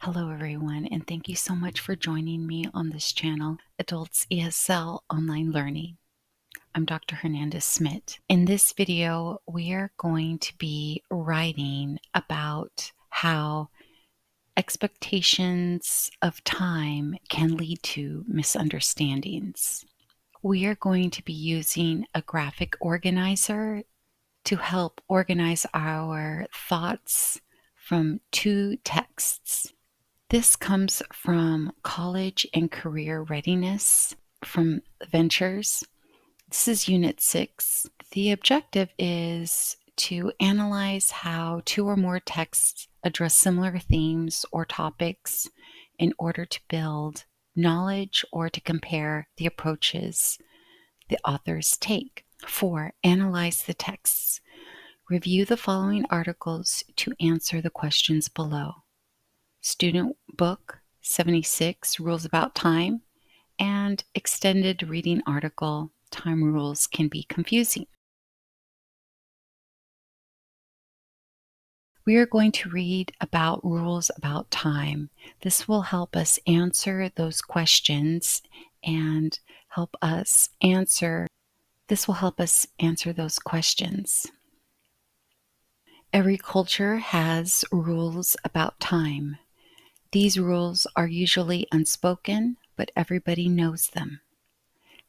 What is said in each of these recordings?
Hello, everyone, and thank you so much for joining me on this channel, Adults ESL Online Learning. I'm Dr. Hernandez Smith. In this video, we are going to be writing about how expectations of time can lead to misunderstandings. We are going to be using a graphic organizer to help organize our thoughts from two texts. This comes from College and Career Readiness from Ventures. This is Unit 6. The objective is to analyze how two or more texts address similar themes or topics in order to build knowledge or to compare the approaches the authors take. 4. Analyze the texts. Review the following articles to answer the questions below. Student Book 76, Rules About Time, and Extended Reading Article, Time Rules Can Be Confusing. We are going to read about rules about time. This will help us answer those questions and help us answer. This will help us answer those questions. Every culture has rules about time. These rules are usually unspoken, but everybody knows them.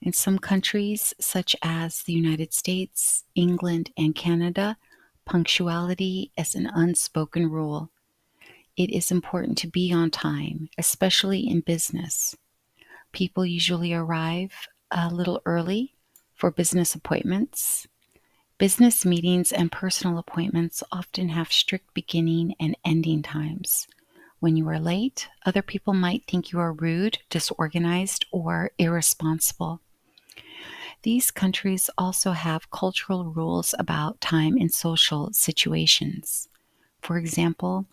In some countries, such as the United States, England, and Canada, punctuality is an unspoken rule. It is important to be on time, especially in business. People usually arrive a little early for business appointments. Business meetings and personal appointments often have strict beginning and ending times. When you are late, other people might think you are rude, disorganized, or irresponsible. These countries also have cultural rules about time in social situations. For example,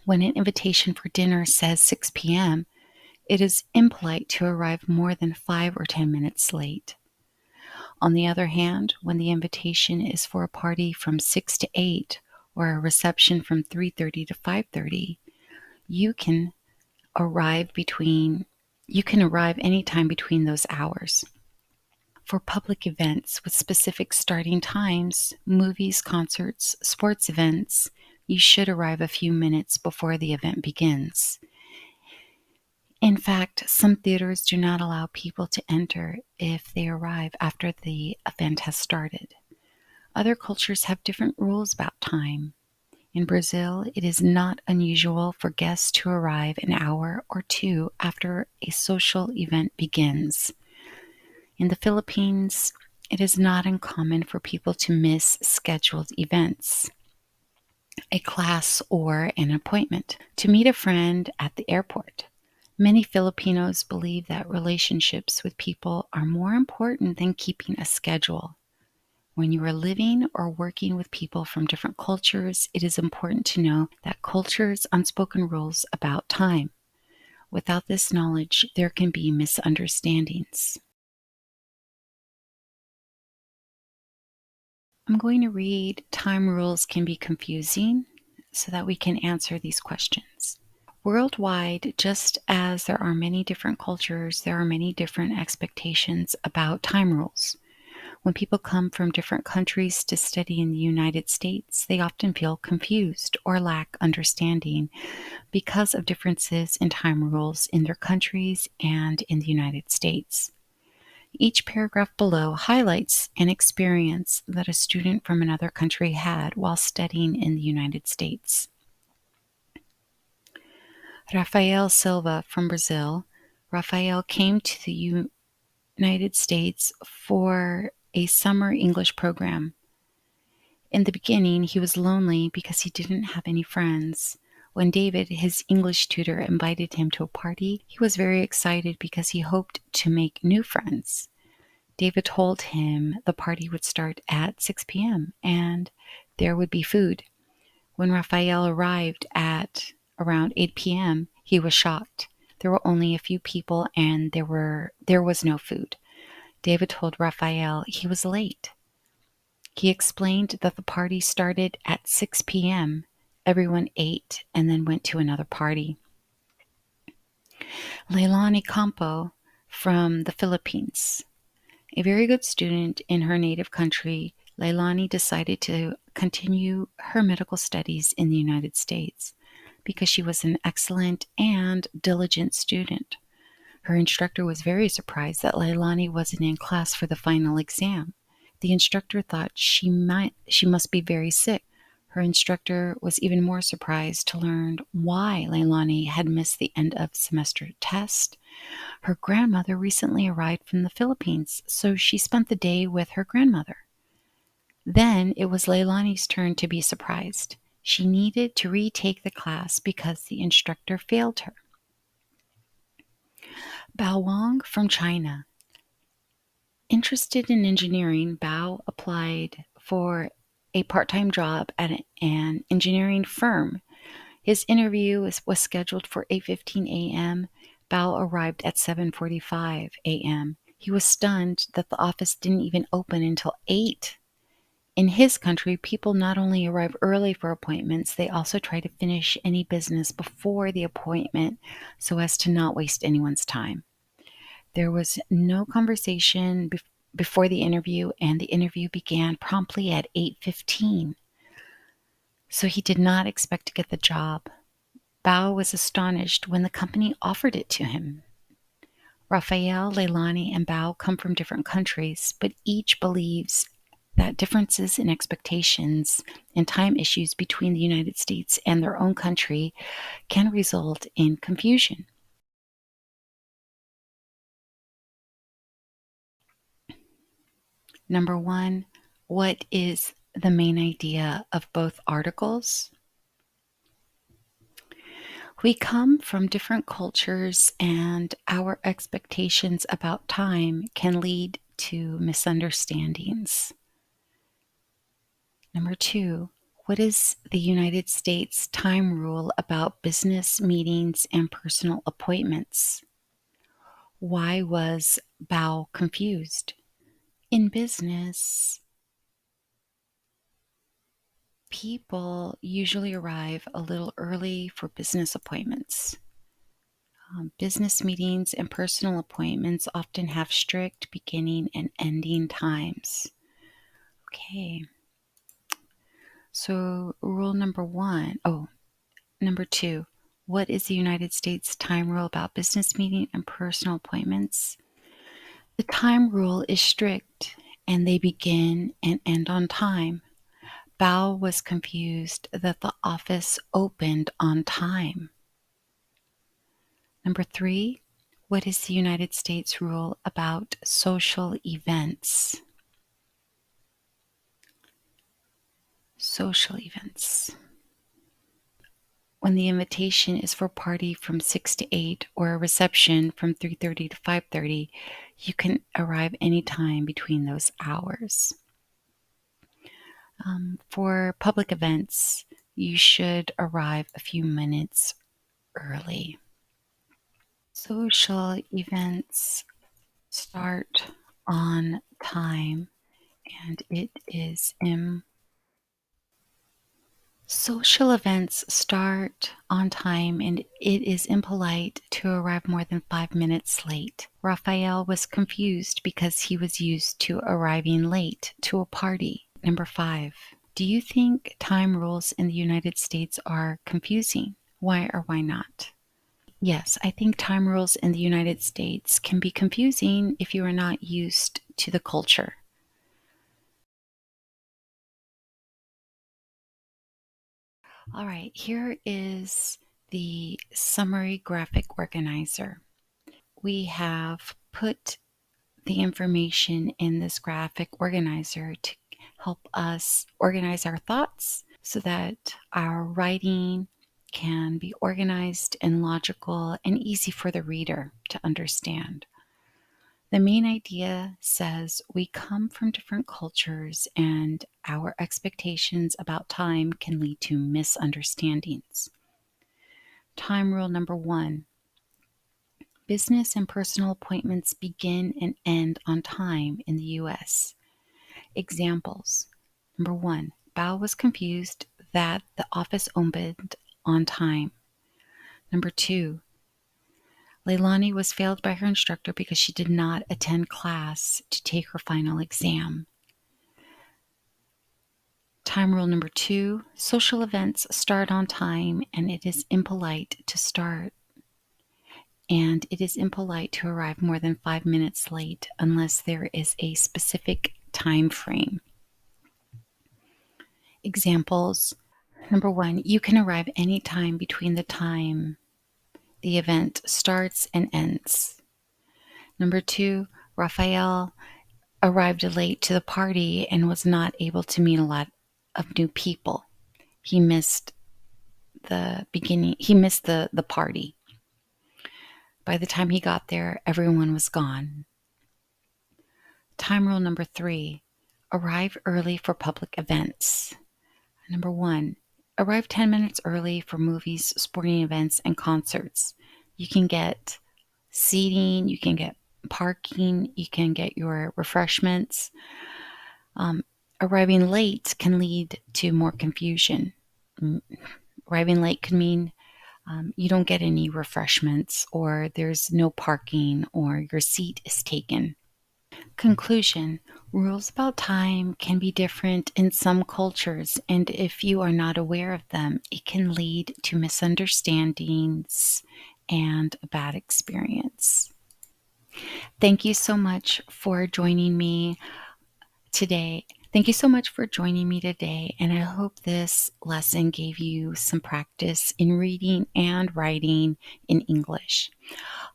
when an invitation for dinner says 6 p.m., it is impolite to arrive more than 5 or 10 minutes late. On the other hand, when the invitation is for a party from 6 to 8 or a reception from 3:30 to 5:30, you can arrive anytime between those hours. For public events with specific starting times, movies, concerts, sports events, you should arrive a few minutes before the event begins. In fact, some theaters do not allow people to enter if they arrive after the event has started. Other cultures have different rules about time. In Brazil, it is not unusual for guests to arrive an hour or two after a social event begins. In the Philippines, it is not uncommon for people to miss scheduled events, a class, or an appointment, to meet a friend at the airport. Many Filipinos believe that relationships with people are more important than keeping a schedule. When you are living or working with people from different cultures, it is important to know that cultures' unspoken rules about time. Without this knowledge, there can be misunderstandings. I'm going to read Time Rules Can Be Confusing so that we can answer these questions. Worldwide, just as there are many different cultures, there are many different expectations about time rules. When people come from different countries to study in the United States, they often feel confused or lack understanding because of differences in time rules in their countries and in the United States. Each paragraph below highlights an experience that a student from another country had while studying in the United States. Rafael Silva from Brazil. Rafael came to the United States for a summer English program. In the beginning, he was lonely because he didn't have any friends. When David, his English tutor, invited him to a party, he was very excited because he hoped to make new friends. David told him the party would start at 6 p.m. and there would be food. When Raphael arrived at around 8 p.m., he was shocked. There were only a few people and there was no food. David told Raphael he was late. He explained that the party started at 6 p.m. Everyone ate and then went to another party. Leilani Campo from the Philippines. A very good student in her native country, Leilani decided to continue her medical studies in the United States because she was an excellent and diligent student. Her instructor was very surprised that Leilani wasn't in class for the final exam. The instructor thought she must be very sick. Her instructor was even more surprised to learn why Leilani had missed the end of semester test. Her grandmother recently arrived from the Philippines, so she spent the day with her grandmother. Then it was Leilani's turn to be surprised. She needed to retake the class because the instructor failed her. Bao Wang from China. Interested in engineering, Bao applied for a part-time job at an engineering firm. His interview was scheduled for 8:15 a.m. Bao arrived at 7:45 a.m. He was stunned that the office didn't even open until 8. In his country, people not only arrive early for appointments, they also try to finish any business before the appointment so as to not waste anyone's time. There was no conversation before the interview, and the interview began promptly at 8:15. So he did not expect to get the job. Bao was astonished when the company offered it to him. Raphael, Leilani, and Bao come from different countries, but each believes that differences in expectations and time issues between the United States and their own country can result in confusion. Number one, what is the main idea of both articles? We come from different cultures, and our expectations about time can lead to misunderstandings. Number two, what is the United States time rule about business meetings and personal appointments? Why was Bao confused? In business, people usually arrive a little early for business appointments. Business meetings and personal appointments often have strict beginning and ending times. Okay, so rule number one. Oh, number two. What is the United States time rule about business meeting and personal appointments? The time rule is strict and they begin and end on time. Bao was confused that the office opened on time. Number three, what is the United States rule about social events? Social events. When the invitation is for a party from 6 to 8 or a reception from 3:30 to 5:30, you can arrive anytime between those hours. For public events, you should arrive a few minutes early. Social events start on time, and it is social events start on time, and it is impolite to arrive more than 5 minutes late. Raphael was confused because he was used to arriving late to a party. Number 5. Do you think time rules in the United States are confusing? Why or why not? Yes, I think time rules in the United States can be confusing if you are not used to the culture. All right, here is the summary graphic organizer. We have put the information in this graphic organizer to help us organize our thoughts so that our writing can be organized and logical and easy for the reader to understand. The main idea says we come from different cultures and our expectations about time can lead to misunderstandings. Time rule number 1. Business and personal appointments begin and end on time in the US. Examples. Number 1. Bao was confused that the office opened on time. Number 2, Leilani was failed by her instructor because she did not attend class to take her final exam. Time rule number 2, social events start on time and it is impolite to start. And it is impolite to arrive more than 5 minutes late unless there is a specific time frame. Examples. Number 1, you can arrive any time between the time the event starts and ends. Number 2, Raphael arrived late to the party and was not able to meet a lot of new people. He missed the beginning, he missed the party. By the time he got there, everyone was gone. Time rule number 3, arrive early for public events. Number 1, arrive 10 minutes early for movies, sporting events, and concerts. You can get seating, you can get parking, you can get your refreshments. Arriving late can lead to more confusion. Arriving late could mean you don't get any refreshments, or there's no parking, or your seat is taken. Conclusion. Rules about time can be different in some cultures, and if you are not aware of them, it can lead to misunderstandings and a bad experience. Thank you so much for joining me today. Thank you so much for joining me today, and I hope this lesson gave you some practice in reading and writing in English.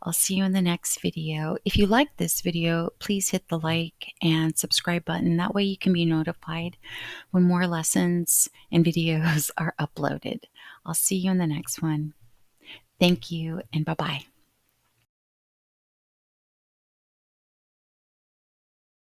I'll see you in the next video. If you like this video, please hit the like and subscribe button. That way you can be notified when more lessons and videos are uploaded. I'll see you in the next one. Thank you, and bye-bye.